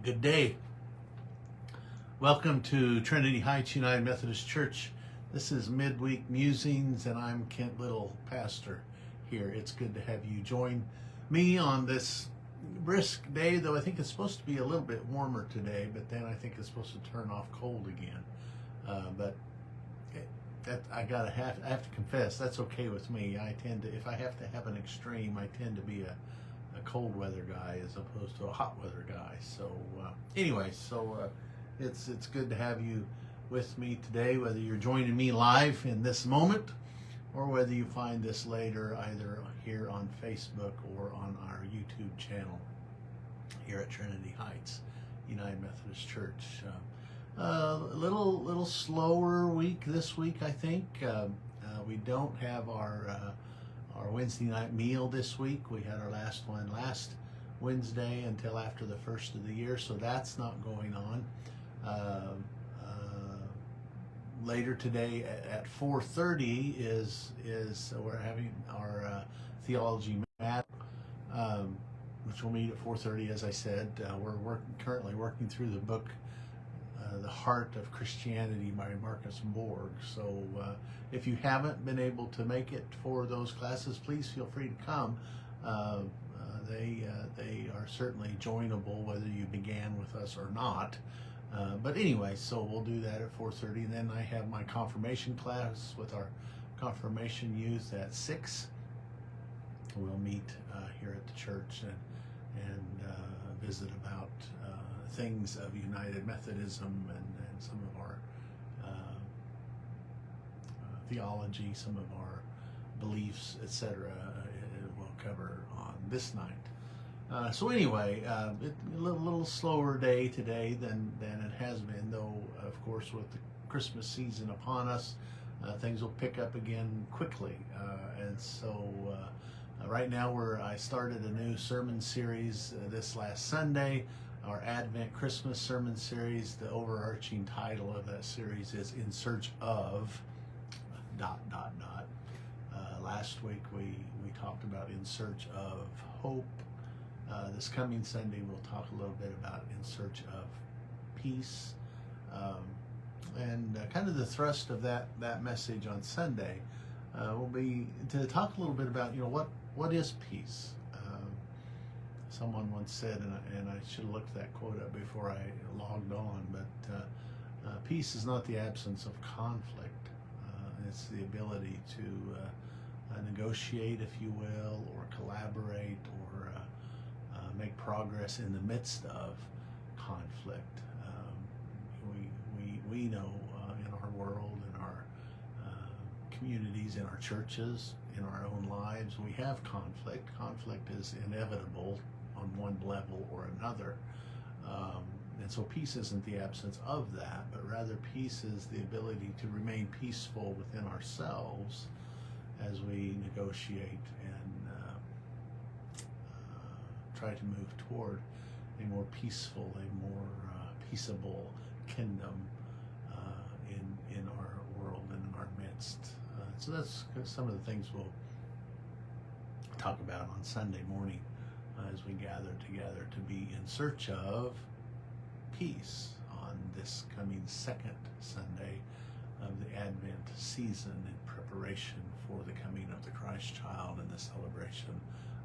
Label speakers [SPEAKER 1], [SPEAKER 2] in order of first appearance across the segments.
[SPEAKER 1] Good day. Welcome to Trinity Heights United Methodist Church. This is Midweek Musings, and I'm Kent Little, pastor here. It's good to have you join me on this brisk day, though I think it's supposed to be a little bit warmer today, but then I think it's supposed to turn off cold again. I have to confess, that's okay with me. I tend to, if I have to have an extreme, I tend to be a cold weather guy as opposed to a hot weather guy. So it's good to have you with me today, whether you're joining me live in this moment or whether you find this later either here on Facebook or on our YouTube channel here at Trinity Heights United Methodist Church. A little slower week this week, I think. We don't have our Wednesday night meal this week. We had our last one last Wednesday until after the first of the year, so that's not going on. Later today at 4:30 is we're having our theology mat, which will meet at 4:30. As I said, we're currently working through the book The Heart of Christianity by Marcus Borg. So if you haven't been able to make it for those classes, please feel free to come. They are certainly joinable whether you began with us or not. But anyway, so we'll do that at 4:30. And then I have my confirmation class with our confirmation youth at 6. We'll meet here at the church and visit about things of United Methodism and some of our theology, some of our beliefs, etc. We'll cover on this night. So anyway, a little slower day today than it has been, though of course with the Christmas season upon us, things will pick up again quickly. And so right now I started a new sermon series this last Sunday, our Advent Christmas sermon series. The overarching title of that series is In Search of ... Last week we talked about In Search of Hope. This coming Sunday we'll talk a little bit about In Search of Peace. And kind of the thrust of that message on Sunday will be to talk a little bit about, what is peace? Someone once said, and I should have looked that quote up before I logged on, but peace is not the absence of conflict. It's the ability to negotiate, if you will, or collaborate, or make progress in the midst of conflict. We know in our world, in our communities, in our churches, in our own lives, we have conflict. Conflict is inevitable on one level or another. And so peace isn't the absence of that, but rather peace is the ability to remain peaceful within ourselves as we negotiate and try to move toward a more peaceful, a more peaceable kingdom in our world and in our midst. So that's some of the things we'll talk about on Sunday morning as we gather together to be in search of peace on this coming second Sunday of the Advent season in preparation for the coming of the Christ child and the celebration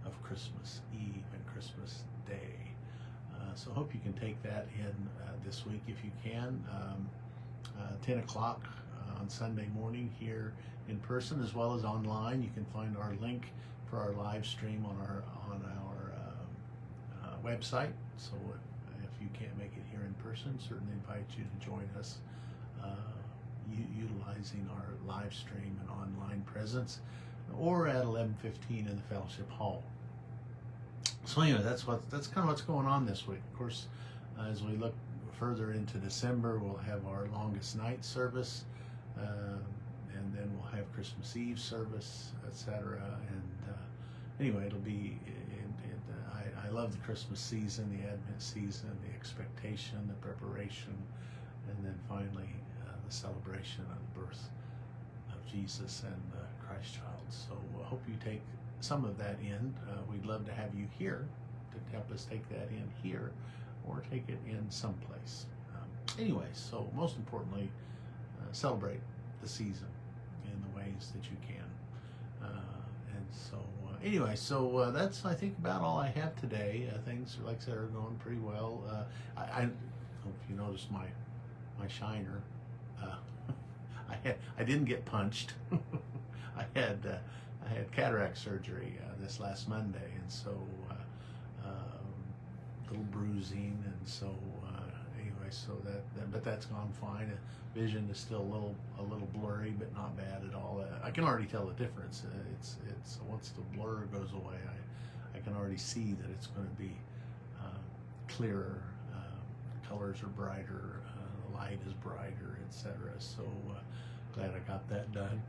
[SPEAKER 1] of Christmas Eve and Christmas Day. So hope you can take that in this week if you can. 10 o'clock on Sunday morning here in person as well as online. You can find our link for our live stream on our website. So if you can't make it here in person, certainly invite you to join us utilizing our live stream and online presence, or at 11:15 in the fellowship hall. So anyway, that's kind of what's going on this week. Of course, as we look further into December, we'll have our longest night service, and then we'll have Christmas Eve service, etc. And anyway, it'll be. I love the Christmas season, the Advent season, the expectation, the preparation, and then finally the celebration of the birth of Jesus and the Christ child. So I hope you take some of that in. We'd love to have you here to help us take that in here or take it in someplace. Anyway, so most importantly, celebrate the season in the ways that you can. And so, anyway, so that's, I think, about all I have today. Things, like I said, are going pretty well. I don't know if you noticed my shiner. I didn't get punched. I had cataract surgery this last Monday, and so little bruising, and so anyway, so but that's gone fine. Vision is still a little blurry, but not bad at all. I can already tell the difference. It's once the blur goes away, I can already see that it's going to be clearer. Colors are brighter, the light is brighter, etc. So glad I got that done,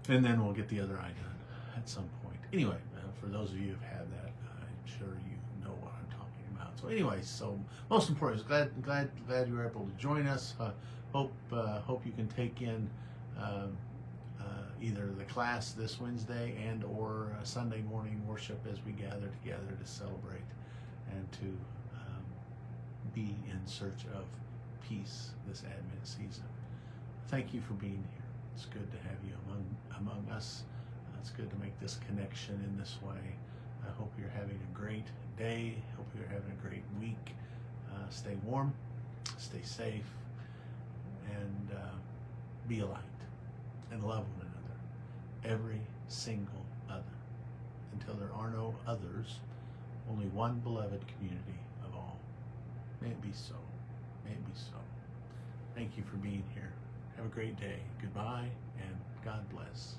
[SPEAKER 1] and then we'll get the other eye done at some point. Anyway, for those of you who've had that, I'm sure you know what I'm talking about. So anyway, so most important is glad you were able to join us. Hope you can take in either the class this Wednesday and or Sunday morning worship as we gather together to celebrate and to be in search of peace this Advent season. Thank you for being here. It's good to have you among us. It's good to make this connection in this way. I hope you're having a great day. Hope you're having a great week. Stay warm, stay safe, and be a light and love one another. Every single other. Until there are no others, only one beloved community of all. May it be so. May it be so. Thank you for being here. Have a great day. Goodbye, and God bless.